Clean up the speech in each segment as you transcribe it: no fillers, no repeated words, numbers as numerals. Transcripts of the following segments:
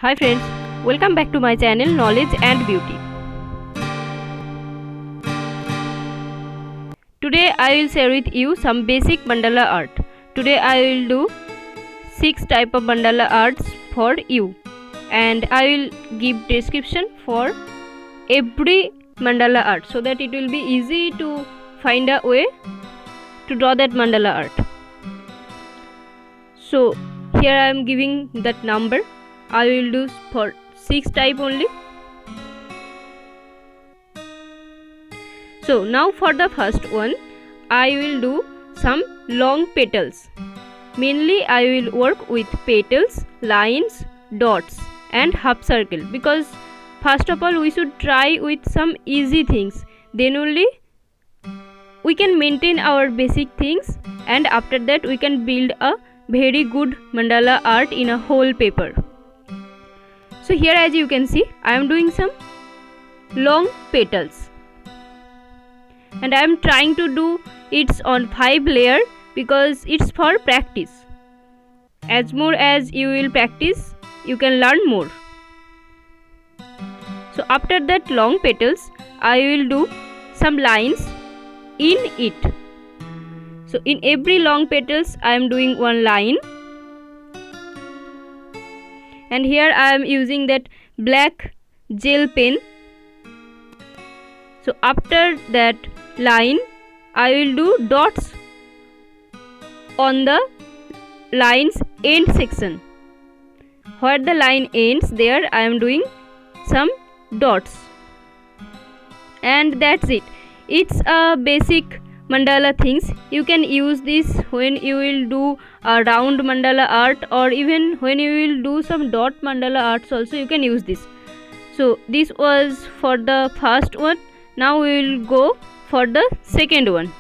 Hi friends, welcome back to my channel Knowledge and Beauty. Today I will share with you some basic mandala art. Today I will do 6 type of mandala arts for you, and I will give description for every mandala art so that it will be easy to find a way to draw that mandala art. So here I am giving that number. I will do for 6 type only. So now for the first one, I will do some long petals. Mainly I will work with petals, lines, dots and half circle, because first of all we should try with some easy things, then only we can maintain our basic things, and after that we can build a very good mandala art in a whole paper. So here, as you can see, I am doing some long petals, and I am trying to do it on 5 layer because it's for practice. As more as you will practice, you can learn more. So after that long petals, I will do some lines in it. So in every long petals I am doing one line, and here I am using that black gel pen. So after that line I will do dots on the line's end section. Where the line ends, there I am doing some dots, and that's it. It's a basic mandala things. You can use this when you will do a round mandala art, or even when you will do some dot mandala arts also you can use this. So this was for the first one. Now we will go for the second one.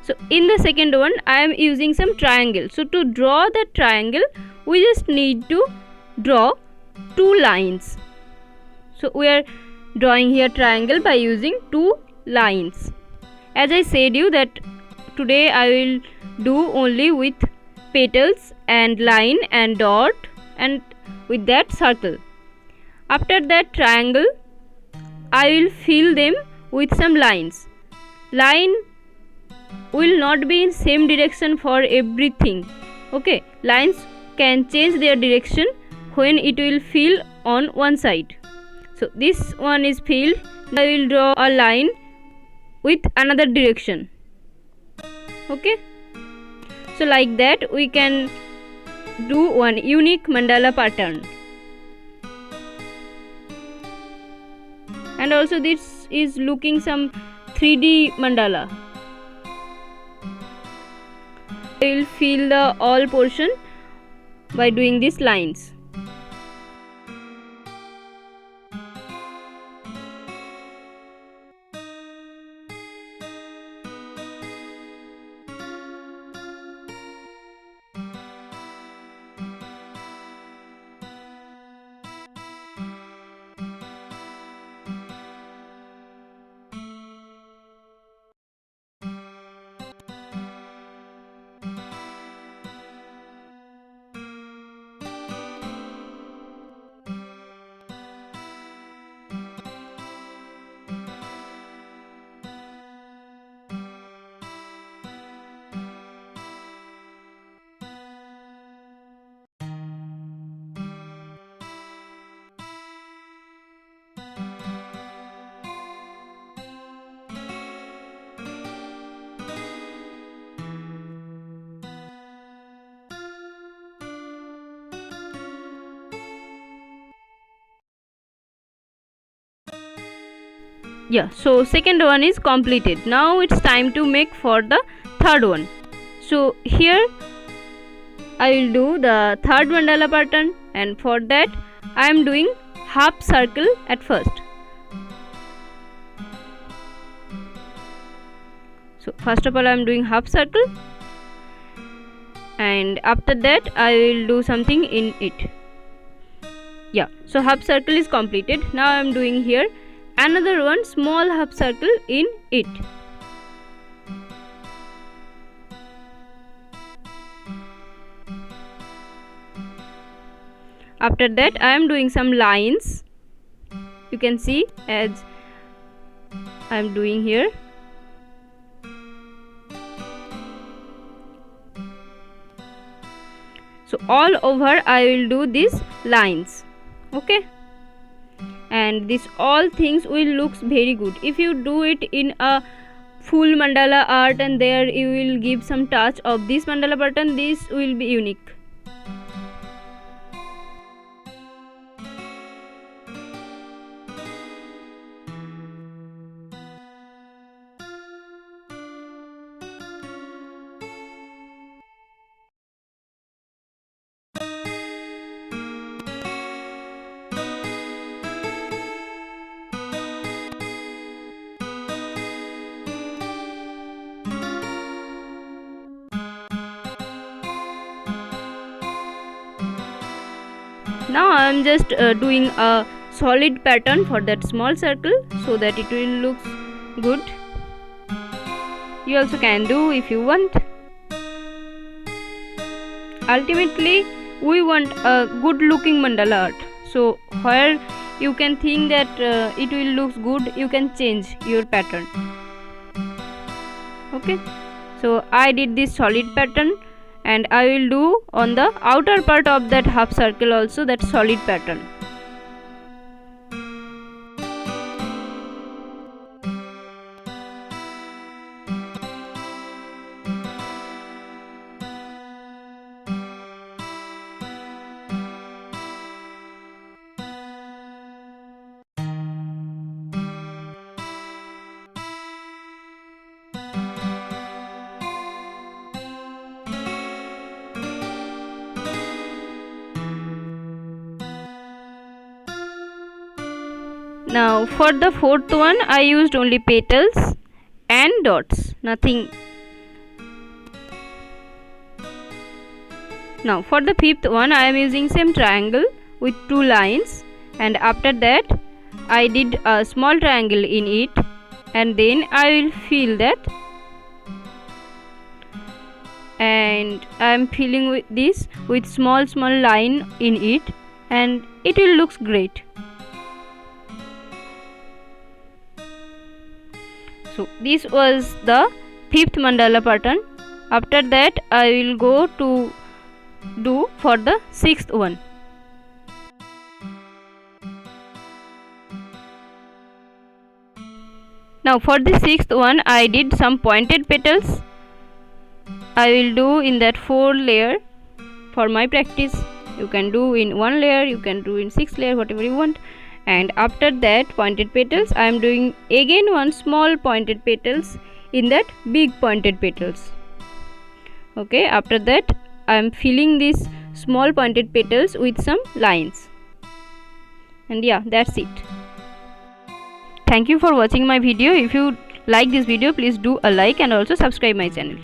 So in the second one I am using some triangle. So to draw the triangle we just need to draw 2 lines. So we are drawing here triangle by using 2 lines. As I said you that today I will do only with petals and line and dot, and with that circle. After that triangle I will fill them with some lines. Line will not be in same direction for everything. Okay, lines can change their direction when it will fill on one side. So this one is filled. I will draw a line with another direction. Okay, so like that we can do one unique mandala pattern. And also this is looking some 3D mandala. I will fill the all portion by doing these lines. Yeah, so second one is completed. Now it's time to make for the third one. So here I will do the third mandala pattern, and for that I am doing half circle at first. So first of all I am doing half circle, and after that I will do something in it. Yeah, so half circle is completed. Now I am doing here another one small half circle in it. After that I am doing some lines. You can see as I am doing here. So all over I will do these lines. Okay, and this all things will looks very good if you do it in a full mandala art, and there you will give some touch of this mandala pattern. This will be unique. Now I am just doing a solid pattern for that small circle so that it will look good. You also can do if you want. Ultimately we want a good looking mandala art, so where you can think that it will look good, you can change your pattern. Okay, so I did this solid pattern, and I will do on the outer part of that half circle also that solid pattern. Now for the fourth one I used only petals and dots, nothing. Now for the fifth one I am using same triangle with 2 lines, and after that I did a small triangle in it, and then I will fill that, and I am filling with this with small line in it, and it will looks great. So this was the fifth mandala pattern. After that I will go to do for the sixth one. Now for the sixth one I did some pointed petals. I will do in that 4 layer for my practice. You can do in 1 layer, you can do in 6 layer, whatever you want. And after that pointed petals I am doing again one small pointed petals in that big pointed petals. Okay, after that I am filling these small pointed petals with some lines, and yeah, that's it. Thank you for watching my video. If you like this video, please do a like and also subscribe my channel.